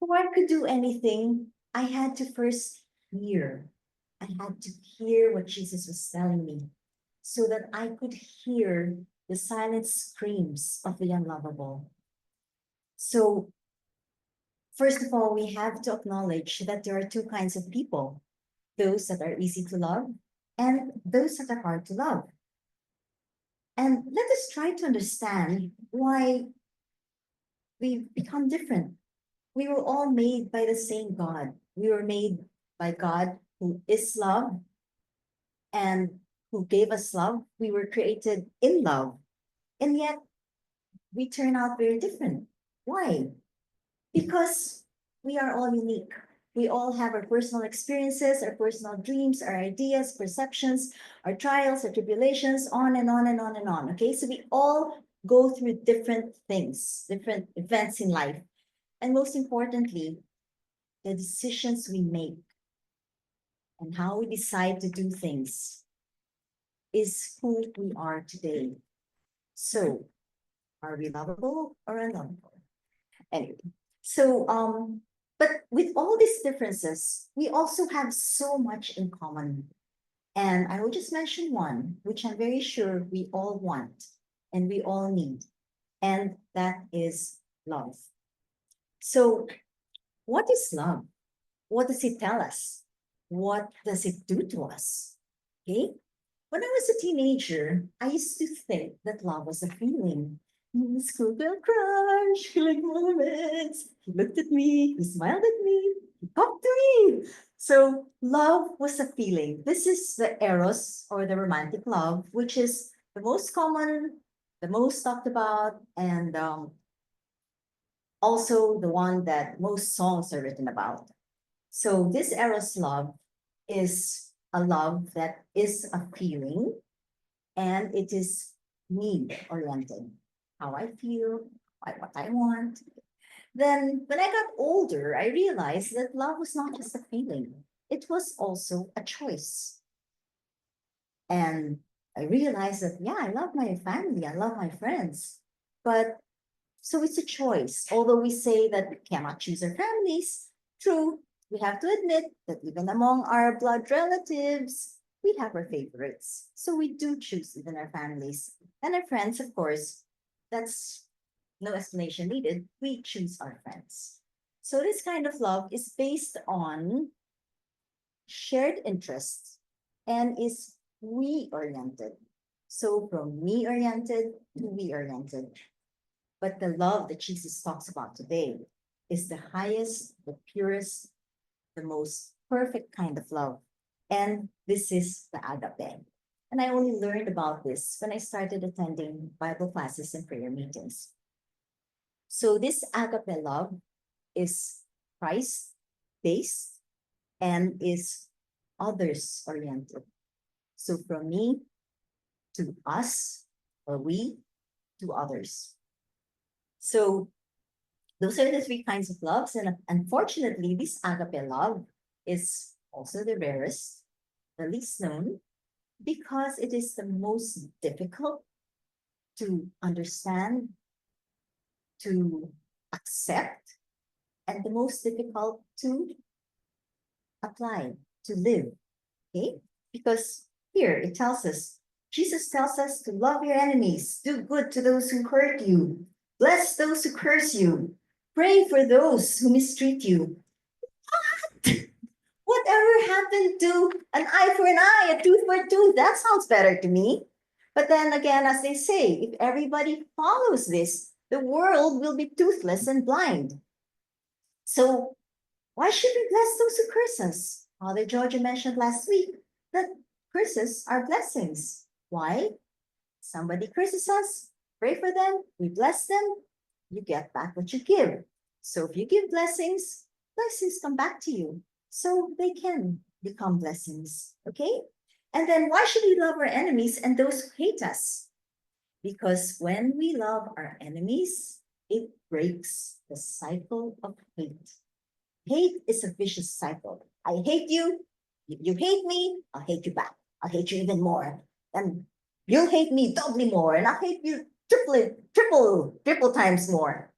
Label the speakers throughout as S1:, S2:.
S1: before I could do anything, I had to first hear. I had to hear what Jesus was telling me so that I could hear the silent screams of the unlovable. So, first of all, we have to acknowledge that there are two kinds of people, those that are easy to love and those that are hard to love. And let us try to understand why we become different. We were all made by the same God. We were made by God who is love and who gave us love. We were created in love. And yet we turn out very different. Why? Because we are all unique. We all have our personal experiences, our personal dreams, our ideas, perceptions, our trials, our tribulations, on and on and on and on. Okay, so we all go through different things, different events in life. And most importantly, the decisions we make and how we decide to do things is who we are today. So, are we lovable or unlovable? Anyway, so but with all these differences, we also have so much in common. And I will just mention one, which I'm very sure we all want and we all need, and that is love. So, what is love? What does it tell us? What does it do to us? Okay. When I was a teenager, I used to think that love was a feeling. Schoolgirl crush, like moments. He looked at me, he smiled at me, he talked to me. So love was a feeling. This is the eros or the romantic love, which is the most common, the most talked about, and also the one that most songs are written about. So this eros love is a love that is a feeling and it is me oriented. How I feel, what I want. Then when I got older, I realized that love was not just a feeling, it was also a choice. And I realized that, yeah, I love my family, I love my friends. But so it's a choice. Although we say that we cannot choose our families, true, we have to admit that even among our blood relatives, we have our favorites. So we do choose even our families and our friends, of course. That's no explanation needed. We choose our friends. So this kind of love is based on shared interests and is we oriented. So from me oriented to we oriented. But the love that Jesus talks about today is the highest, the purest, the most perfect kind of love. And this is the agape. And I only learned about this when I started attending Bible classes and prayer meetings. So this agape love is Christ based and is others oriented. So from me to us, or we to others. So those are the three kinds of loves. And unfortunately, this agape love is also the rarest, the least known, because it is the most difficult to understand, to accept, and the most difficult to apply, to live. Okay? Because here it tells us, Jesus tells us to love your enemies, do good to those who hurt you, bless those who curse you, pray for those who mistreat you. Whatever happened to an eye for an eye, a tooth for a tooth? That sounds better to me. But then again, as they say, if everybody follows this, the world will be toothless and blind. So why should we bless those who curse us? Father Georgia mentioned last week that curses are blessings. Why? Somebody curses us, pray for them, we bless them, you get back what you give. So if you give blessings, blessings come back to you. So they can become blessings. Okay? And then why should we love our enemies and those who hate us? Because when we love our enemies, it breaks the cycle of hate. Hate is a vicious cycle. I hate you. If you hate me, I'll hate you back. I'll hate you even more. And you'll hate me doubly more. And I'll hate you triple times more.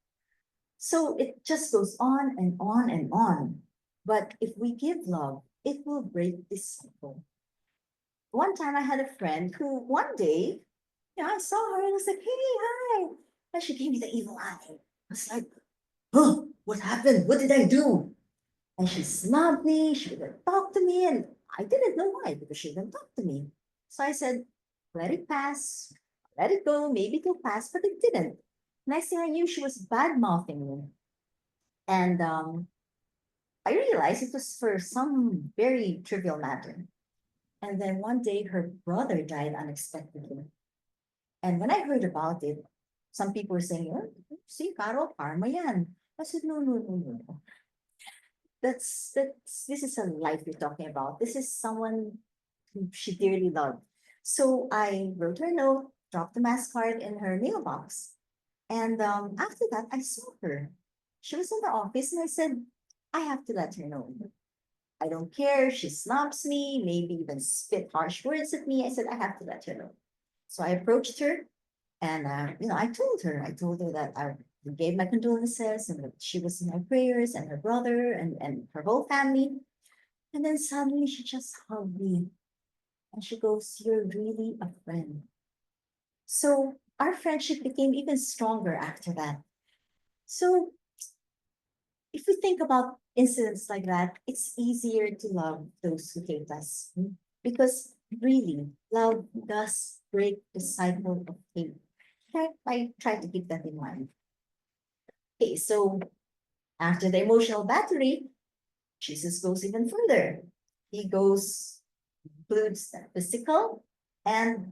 S1: So it just goes on and on and on. But if we give love, it will break this cycle. One time I had a friend who one day, I saw her and I was like, hey, hi. And she gave me the evil eye. I was like, oh, what happened? What did I do? And she snubbed me. She didn't talk to me. And I didn't know why, because she didn't talk to me. So I said, let it pass. Let it go. Maybe it'll pass, but it didn't. Next thing I knew, she was bad mouthing me. And I realized it was for some very trivial matter. And then one day her brother died unexpectedly. And when I heard about it, some people were saying, oh, see, Carol, karma yan. I said, no, no, no, no, no. This is a life you're talking about. This is someone who she dearly loved. So I wrote her a note, dropped the mass card in her mailbox. And after that, I saw her. She was in the office, and I said, I have to let her know. I don't care if she snubs me, maybe even spit harsh words at me. I said, I have to let her know. So I approached her, and I told her that I gave my condolences and that she was in my prayers, and her brother and her whole family. And then suddenly she just hugged me and she goes, you're really a friend. So our friendship became even stronger after that. So if we think about incidents like that, it's easier to love those who hate us, because really, love does break the cycle of hate. I try to keep that in mind. Okay, so after the emotional battery, Jesus goes even further. He goes, includes the physical and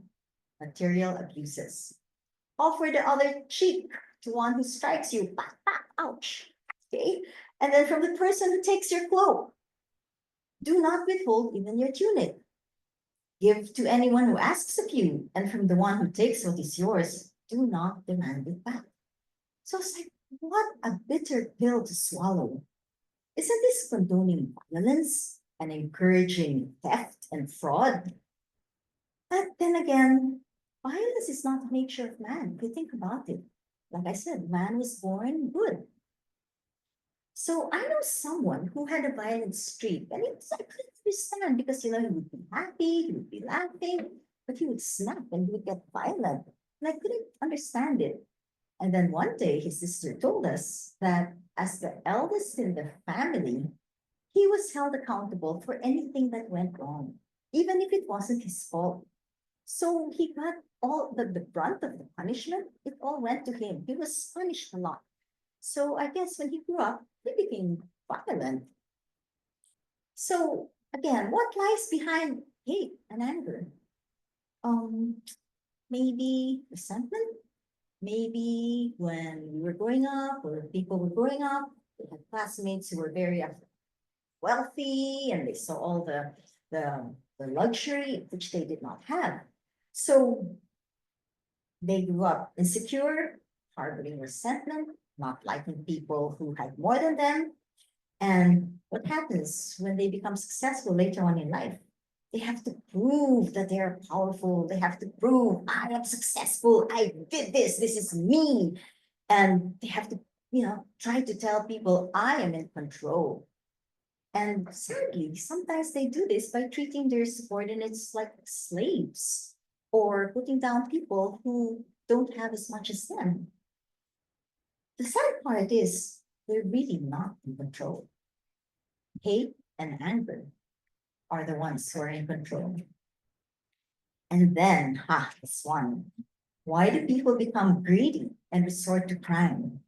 S1: material abuses. Offer the other cheek to one who strikes you. Pat, pat, ouch. Okay. And then from the person who takes your cloak, do not withhold even your tunic. Give to anyone who asks of you, and from the one who takes what is yours, do not demand it back. So it's like, what a bitter pill to swallow. Isn't this condoning violence and encouraging theft and fraud? But then again, violence is not the nature of man, if you think about it. Like I said, man was born good. So I know someone who had a violent streak, and I couldn't understand because he would be happy, he would be laughing, but he would snap and he would get violent. And I couldn't understand it. And then one day his sister told us that as the eldest in the family, he was held accountable for anything that went wrong, even if it wasn't his fault. So he got all the brunt of the punishment. It all went to him. He was punished a lot. So I guess when he grew up, he became violent. So again, what lies behind hate and anger? Um, Maybe resentment. Maybe when we were growing up, or people were growing up, they had classmates who were very wealthy, and they saw all the luxury which they did not have. So they grew up insecure, harboring resentment, not liking people who had more than them. And what happens when they become successful later on in life? They have to prove that they are powerful. They have to prove, I am successful. I did this. This is me. And they have to, try to tell people, I am in control. And sadly, sometimes they do this by treating their subordinates like slaves, or putting down people who don't have as much as them. The sad part is they're really not in control. Hate and anger are the ones who are in control. And then, this one. Why do people become greedy and resort to crime?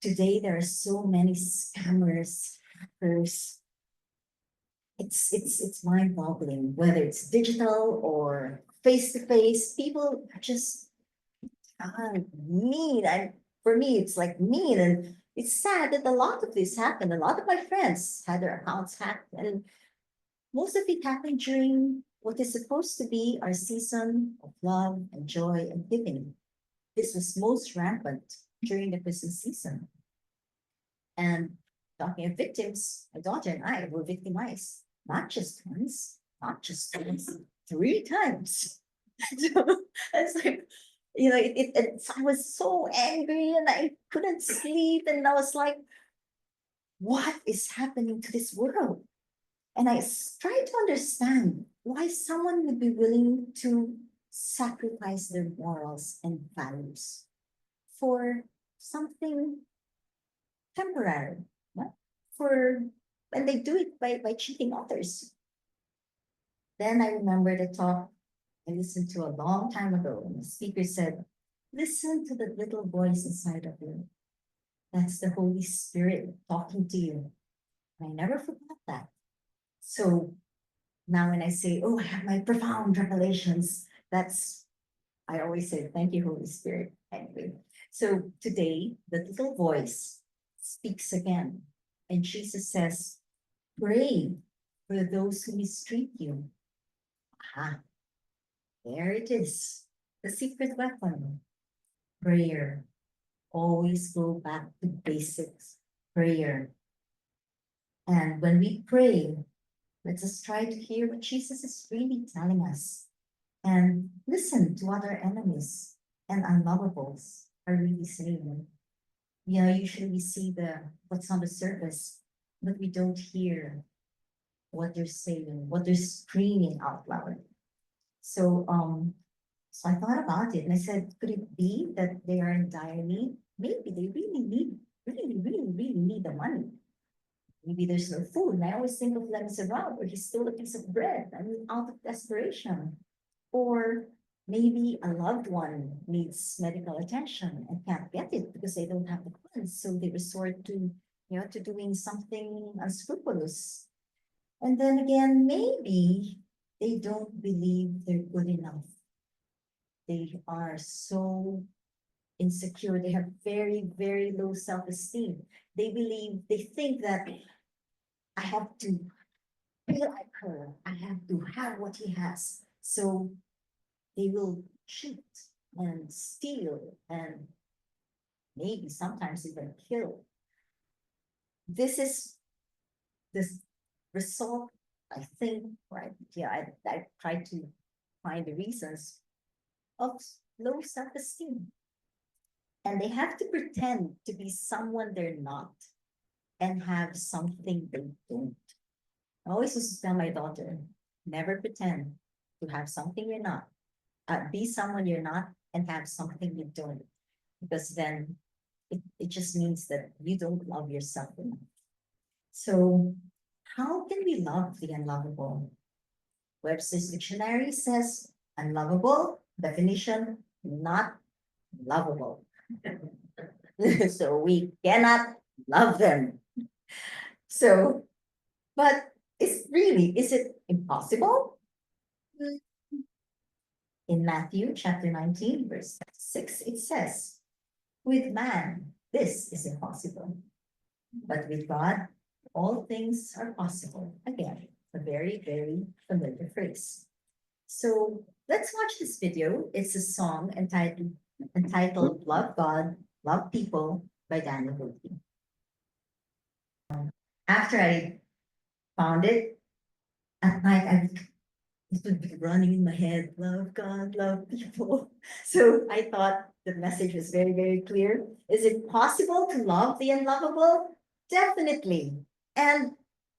S1: Today, there are so many scammers, hackers. It's mind-boggling, whether it's digital or face-to-face. People are just mean. For me, it's like mean, and it's sad that a lot of this happened. A lot of my friends had their accounts hacked, and most of it happened during what is supposed to be our season of love and joy and giving. This was most rampant during the Christmas season. And talking of victims, my daughter and I were victimized, not just once, not just twice, 3 times. So it's like, I was so angry and I couldn't sleep. And I was like, what is happening to this world? And I tried to understand why someone would be willing to sacrifice their morals and values for something temporary, right? For and they do it by cheating others. Then I remembered a talk I listened to a long time ago, and the speaker said, listen to the little voice inside of you. That's the Holy Spirit talking to you. And I never forgot that. So now when I say, oh, I have my profound revelations, I always say, thank you, Holy Spirit. Anyway, so today, the little voice speaks again. And Jesus says, pray for those who mistreat you. Ah, there it is. The secret weapon. Prayer. Always go back to basics. Prayer. And when we pray, let's just try to hear what Jesus is really telling us and listen to what our enemies and unlovables are really saying. Usually we see what's on the surface, but we don't hear what they're saying, what they're screaming out loud. So I thought about it and I said, could it be that they are in dire need? Maybe they really need the money. Maybe there's no food. And I always think of Les Miserables, where he stole a piece of bread. I mean, out of desperation. Or maybe a loved one needs medical attention and can't get it because they don't have the funds. So they resort to doing something unscrupulous. And then again, maybe they don't believe they're good enough. They are so insecure. They have very, very low self-esteem. They think that I have to be like her. I have to have what he has. So they will cheat and steal and maybe sometimes even kill. This is this result, I think, right? Yeah, I tried to find the reasons of low self-esteem. And they have to pretend to be someone they're not and have something they don't. I always used to tell my daughter, never pretend to have something you're not. Be someone you're not and have something you don't. Because then it just means that you don't love yourself enough. So how can we love the unlovable? Webster's dictionary says unlovable, definition, not lovable. So we cannot love them. So, but is it impossible? In Matthew chapter 19, verse 6, it says, with man, this is impossible. But with God, all things are possible. Again, a very, very familiar phrase. So let's watch this video. It's a song entitled Love God, Love People by Daniel Wilkie. After I found it, at night it would be running in my head, love God, love people. So I thought the message was very, very clear. Is it possible to love the unlovable? Definitely. And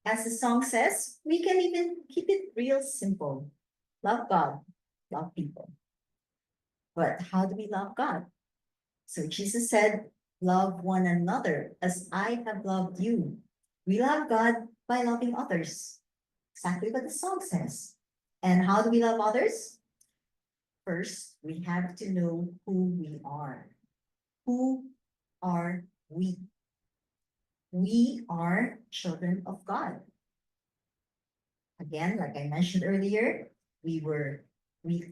S1: as the song says, we can even keep it real simple. Love God, love people. But how do we love God? So Jesus said, love one another as I have loved you. We love God by loving others. Exactly what the song says. And how do we love others? First, we have to know who we are. Who are we? We are children of God. Again, like I mentioned earlier, we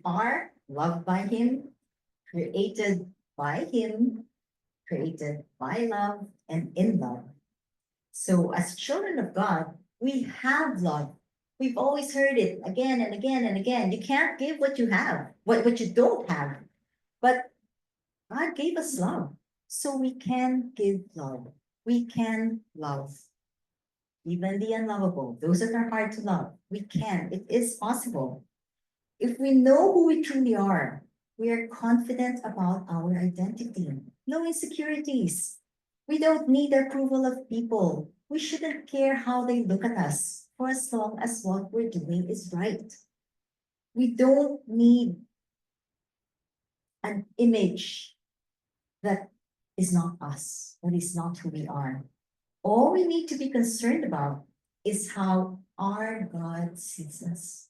S1: are loved by Him, created by Him, created by love and in love. So as children of God, we have love. We've always heard it again and again and again. You can't give what you have, what you don't have. But God gave us love. So we can give love. We can love. Even the unlovable, those that are hard to love, we can. It is possible. If we know who we truly are, We are confident about our identity. No insecurities. We don't need the approval of people. We shouldn't care how they look at us for as long as what we're doing is right. We don't need an image that is not us, that is not who we are. All we need to be concerned about is how our God sees us.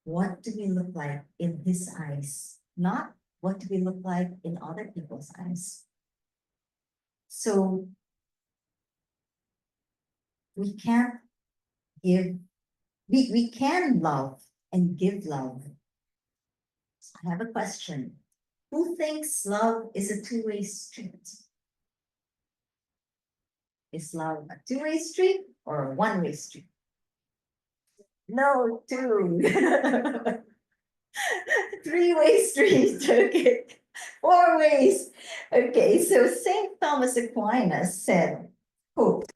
S1: What do we look like in His eyes? Not what do we look like in other people's eyes. So we can't give, we can love and give love. So I have a question. Who thinks love is a two-way street? Is love a two-way street or a one-way street? No, two. Three-way street, okay. Four ways. Okay, so St. Thomas Aquinas said, quote,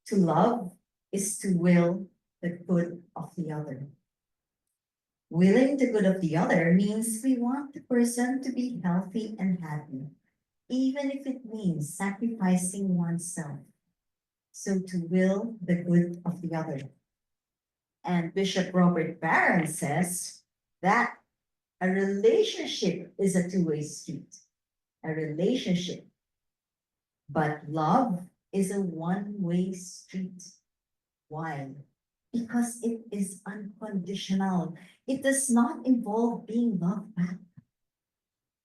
S1: to love is to will the good of the other. Willing the good of the other means we want the person to be healthy and happy, even if it means sacrificing oneself. So to will the good of the other. And Bishop Robert Barron says that a relationship is a two-way street. A relationship. But love is a one-way street. Why? Because it is unconditional. It does not involve being loved back,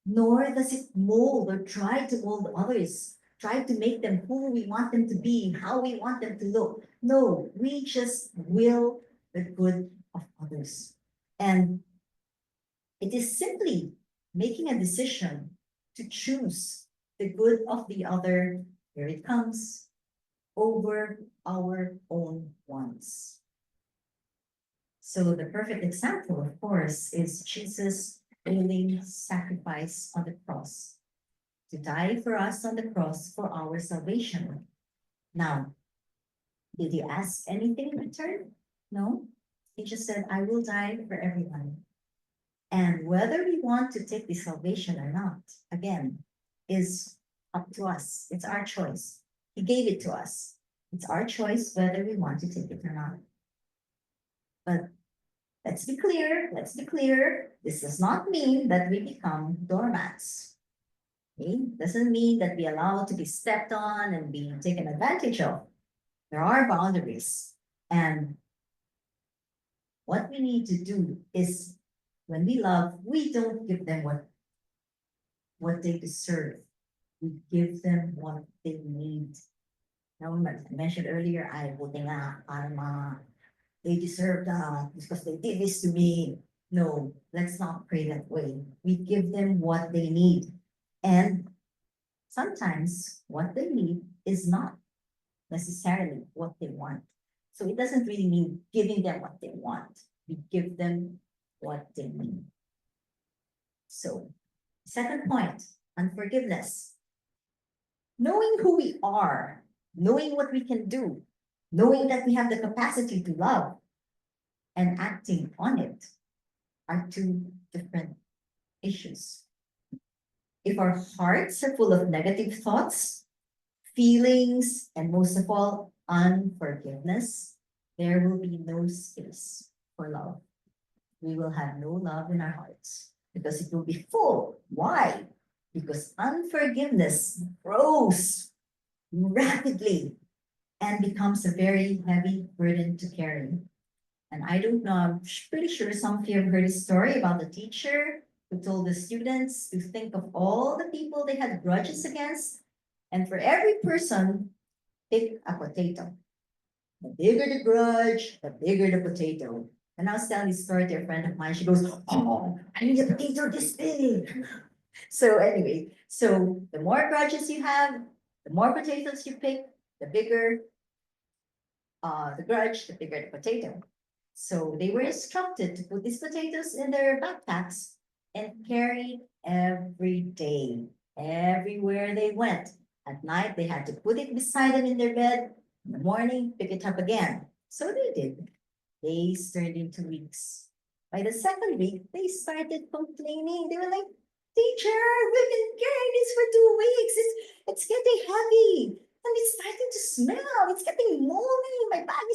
S1: nor does it mold or try to mold others, try to make them who we want them to be, how we want them to look. No, we just will the good of others. And it is simply making a decision to choose the good of the other, here it comes, over our own wants. So the perfect example, of course, is Jesus' willing sacrifice on the cross, to die for us on the cross for our salvation. Now, did he ask anything in return? No. He just said, I will die for everyone. And whether we want to take the salvation or not, again, is up to us. It's our choice. He gave it to us. It's our choice whether we want to take it or not. But let's be clear, let's be clear. This does not mean that we become doormats. Okay? Doesn't mean that we allow to be stepped on and be taken advantage of. There are boundaries. And what we need to do is when we love, we don't give them what they deserve. We give them what they need. Now, I mentioned earlier, they deserve that because they did this to me. No, let's not pray that way. We give them what they need. And sometimes what they need is not necessarily what they want. So it doesn't really mean giving them what they want. We give them what they need. So, second point, unforgiveness. Knowing who we are, knowing what we can do, knowing that we have the capacity to love, and acting on it are two different issues. If our hearts are full of negative thoughts, feelings, and most of all, unforgiveness, there will be no space for love. We will have no love in our hearts because it will be full. Why? Because unforgiveness grows rapidly and becomes a very heavy burden to carry. And I don't know, I'm pretty sure some of you have heard a story about the teacher who told the students to think of all the people they had grudges against, and for every person, pick a potato. The bigger the grudge, the bigger the potato. And I was telling this story to a friend of mine. She goes, oh, I need a potato this big. So anyway, so the more grudges you have, the more potatoes you pick, the bigger the grudge, the bigger the potato. So they were instructed to put these potatoes in their backpacks and carry every day, everywhere they went. At night, they had to put it beside them in their bed. In the morning, pick it up again. So they did. Days turned into weeks. By the second week, they started complaining. They were like, teacher, we've been carrying this for 2 weeks. It's getting heavy. And it's starting to smell. It's getting moldy. My bag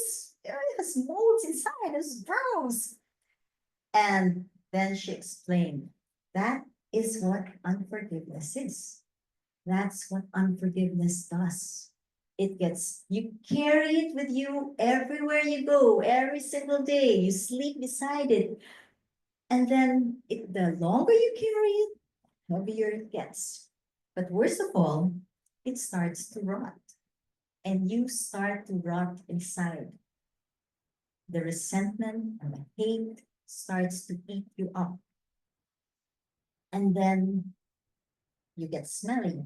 S1: has molds inside. It's gross. And then she explained, that is what unforgiveness is. That's what unforgiveness does. You carry it with you everywhere you go, every single day. You sleep beside it. And then the longer you carry it, heavier it gets. But worst of all, it starts to rot. And you start to rot inside. The resentment and the hate starts to eat you up. And then you get smelly.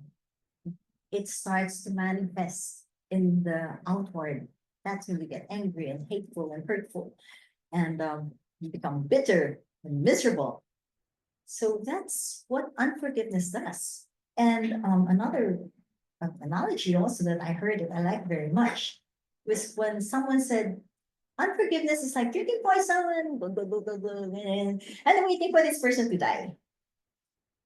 S1: It starts to manifest in the outward. That's when you get angry and hateful and hurtful. And you become bitter and miserable. So that's what unforgiveness does. And another analogy also that I heard that I like very much was when someone said, unforgiveness is like drinking poison, blah, blah, blah, blah, blah, and then waiting for this person to die.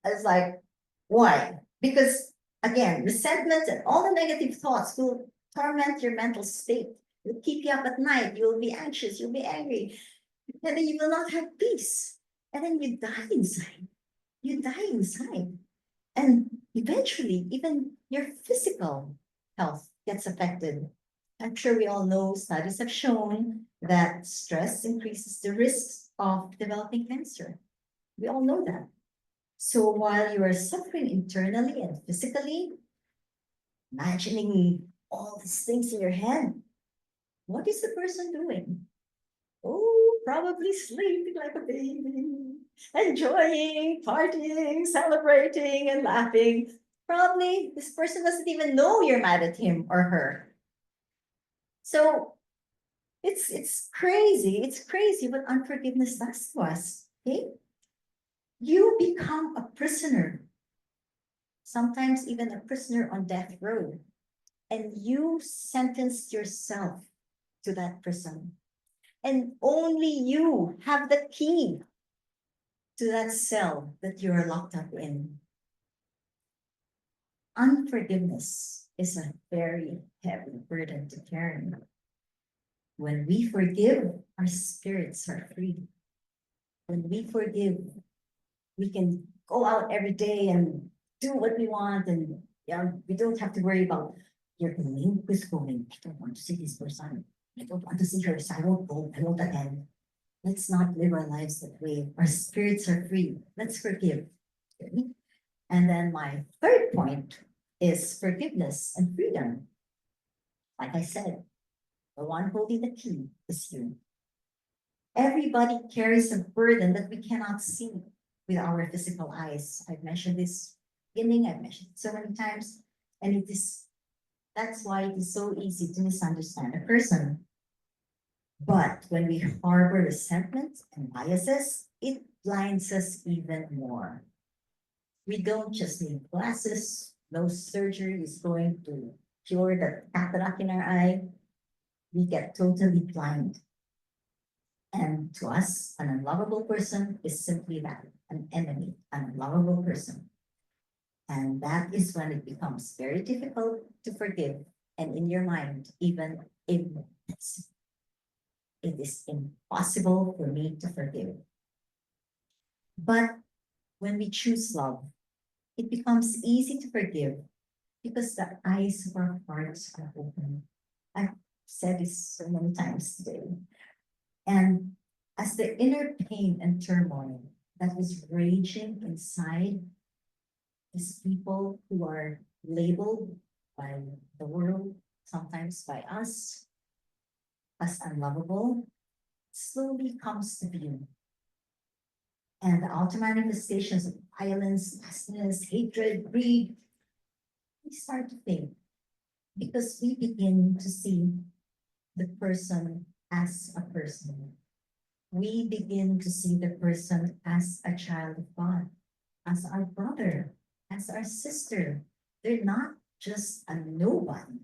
S1: I was like, why? Because again, resentment and all the negative thoughts will torment your mental state. It'll keep you up at night. You'll be anxious. You'll be angry. And then you will not have peace. And then you die inside. You die inside. And eventually, even your physical health gets affected. I'm sure we all know studies have shown that stress increases the risks of developing cancer. We all know that. So while you are suffering internally and physically, imagining all these things in your head, what is the person doing? Oh, probably sleeping like a baby, enjoying, partying, celebrating, and laughing. Probably this person doesn't even know you're mad at him or her. So it's crazy. It's crazy what unforgiveness does to us. Okay? You become a prisoner, sometimes even a prisoner on death row, and you sentence yourself to that prison. And only you have the key to that cell that you are locked up in. Unforgiveness is a very heavy burden to carry. When we forgive, our spirits are free. When we forgive, we can go out every day and do what we want, and we don't have to worry about you're going, who's going. I don't want to see this person. I don't want to see her, so I won't go. I won't attend. Let's not live our lives that way. Our spirits are free. Let's forgive. Okay? And then my third point is forgiveness and freedom. Like I said, the one holding the key is you. Everybody carries a burden that we cannot see with our physical eyes. I've mentioned this beginning, I've mentioned it so many times, and that's why it is so easy to misunderstand a person. But when we harbor resentment and biases, it blinds us even more. We don't just need glasses, no surgery is going to cure the cataract in our eye. We get totally blind. And to us, an unlovable person is simply that, an enemy, an unlovable person. And that is when it becomes very difficult to forgive. And in your mind, even if it is impossible for me to forgive. But when we choose love, it becomes easy to forgive because the eyes of our hearts are open. I've said this so many times today. And as the inner pain and turmoil that is raging inside these people who are labeled by the world, sometimes by us, as unlovable, slowly comes to view. And the outer manifestations of violence, nastiness, hatred, greed, we start to fade because we begin to see the person as a person. We begin to see the person as a child of God, as our brother, as our sister. They're not just a nobody.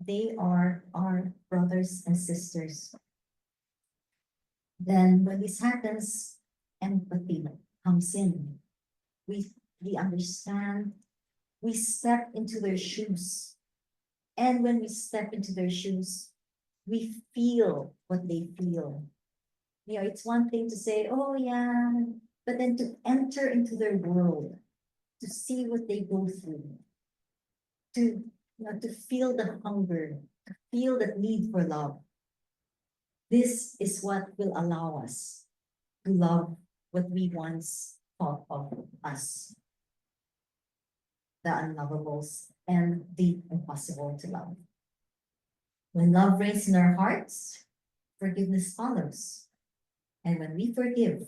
S1: They are our brothers and sisters. Then when this happens, empathy comes in. We we understand, we step into their shoes. And when we step into their shoes, we feel what they feel. You know, it's one thing to say, oh yeah, but then to enter into their world, to see what they go through, to feel the hunger, to feel the need for love. This is what will allow us to love what we once thought of as the unlovables and the impossible to love. When love reigns in our hearts, forgiveness follows. And when we forgive,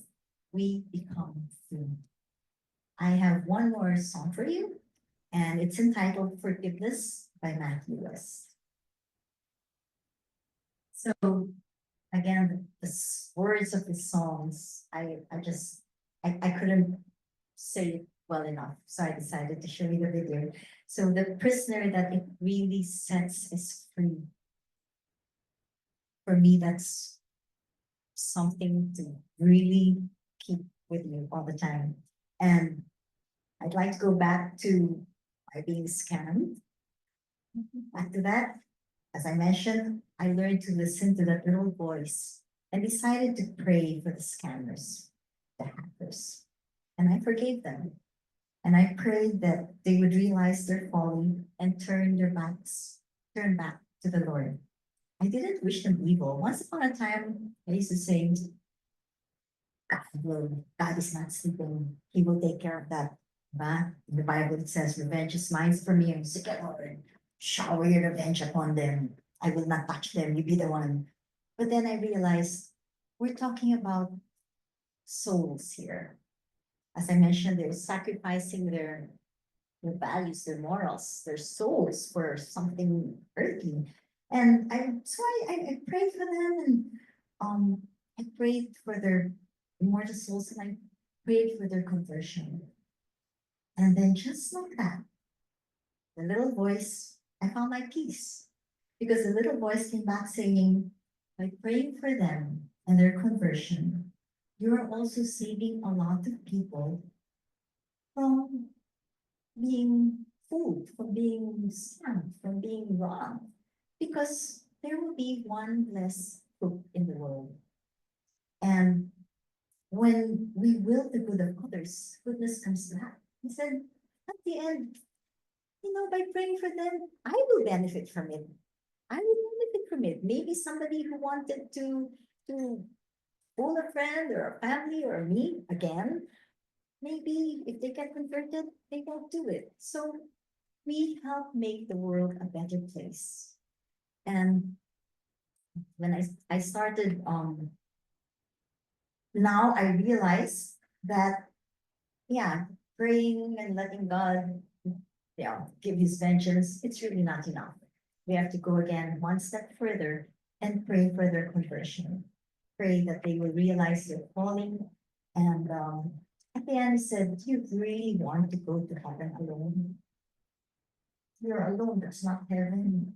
S1: we become free. I have one more song for you, and it's entitled Forgiveness by Matthew West. So again, the words of the songs, I couldn't say it well enough, so I decided to show you the video. So the prisoner that it really sets is free. For me, that's something to really keep with you all the time. And I'd like to go back to my being scammed. After that, as I mentioned, I learned to listen to that little voice and decided to pray for the scammers, the hackers. And I forgave them. And I prayed that they would realize their folly and turn back to the Lord. I didn't wish them evil. Once upon a time, I used to say, God is not sleeping. He will take care of that. But in the Bible, it says, revenge is mine for me. I'm sick of Lord. Shower your revenge upon them. I will not touch them. You be the one. But then I realized we're talking about souls here. As I mentioned, they're sacrificing their values, their morals, their souls for something earthly. And I prayed for them, and I prayed for their immortal souls, and I prayed for their conversion. And then just like that, the little voice, I found my peace. Because the little voice came back saying, by praying for them and their conversion, you are also saving a lot of people from being fooled, from being scammed, from being wrong. Because there will be one less cook in the world. And when we will the good of others, goodness comes back. He said, at the end, by praying for them, I will benefit from it. I will benefit from it. Maybe somebody who wanted to fool a friend or a family or me again, maybe if they get converted, they won't do it. So we help make the world a better place. And when I started, now I realize that, yeah, praying and letting God, give his vengeance, it's really not enough. We have to go again one step further and pray for their conversion. Pray that they will realize their calling. And at the end, he said, do you really want to go to heaven alone? You're alone, that's not heaven.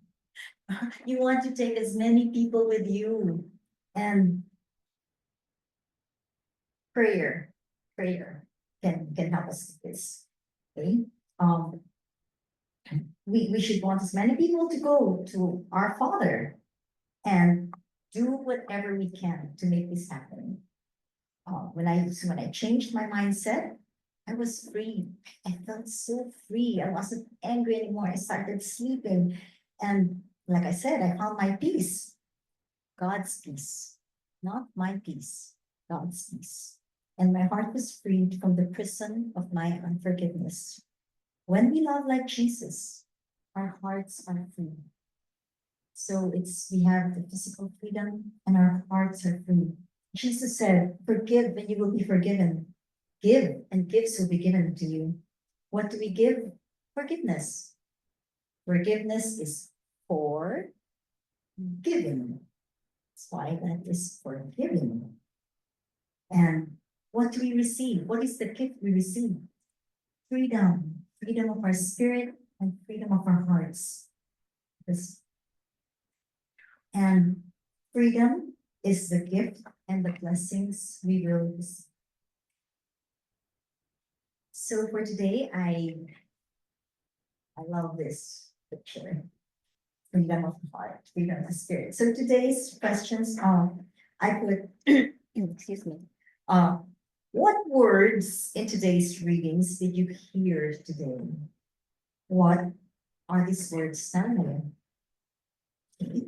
S1: You want to take as many people with you. And prayer can help us with this. Okay. We should want as many people to go to our Father and do whatever we can to make this happen. When I changed my mindset, I was free. I felt so free. I wasn't angry anymore. I started sleeping, and like I said, I found my peace, God's peace, not my peace, God's peace. And my heart was freed from the prison of my unforgiveness. When we love like Jesus, our hearts are free. So we have the physical freedom and our hearts are free. Jesus said, forgive and you will be forgiven. Give and gifts will be given to you. What do we give? Forgiveness. Forgiveness is for giving. That's why that is forgiving. And what do we receive? What is the gift we receive? Freedom. Freedom of our spirit and freedom of our hearts. And freedom is the gift and the blessings we will receive. So for today, I love this picture. Freedom of heart, freedom of spirit. So today's questions, I put, excuse me, what words in today's readings did you hear today? What are these words telling you? Okay.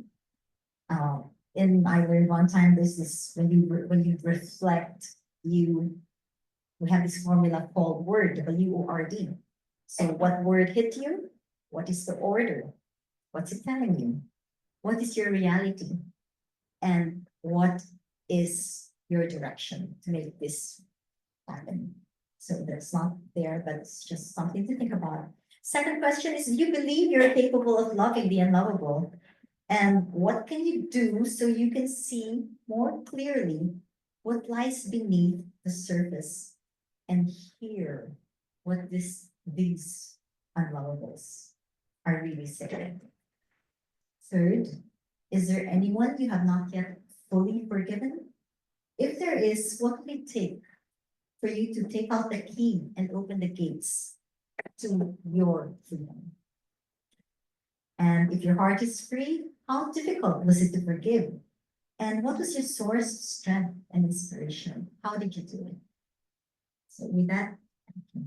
S1: In I learned one time, there's this when you reflect, we have this formula called word, WORD. So what word hit you? What is the order? What's it telling you? What is your reality? And what is your direction to make this happen? So that's not there, but it's just something to think about. Second question is, do you believe you're capable of loving the unlovable? And what can you do so you can see more clearly what lies beneath the surface and hear what these unlovables are really saying? Third, is there anyone you have not yet fully forgiven? If there is, what will it take for you to take out the key and open the gates to your freedom? And if your heart is free, how difficult was it to forgive? And what was your source of strength and inspiration? How did you do it? So with that, thank you.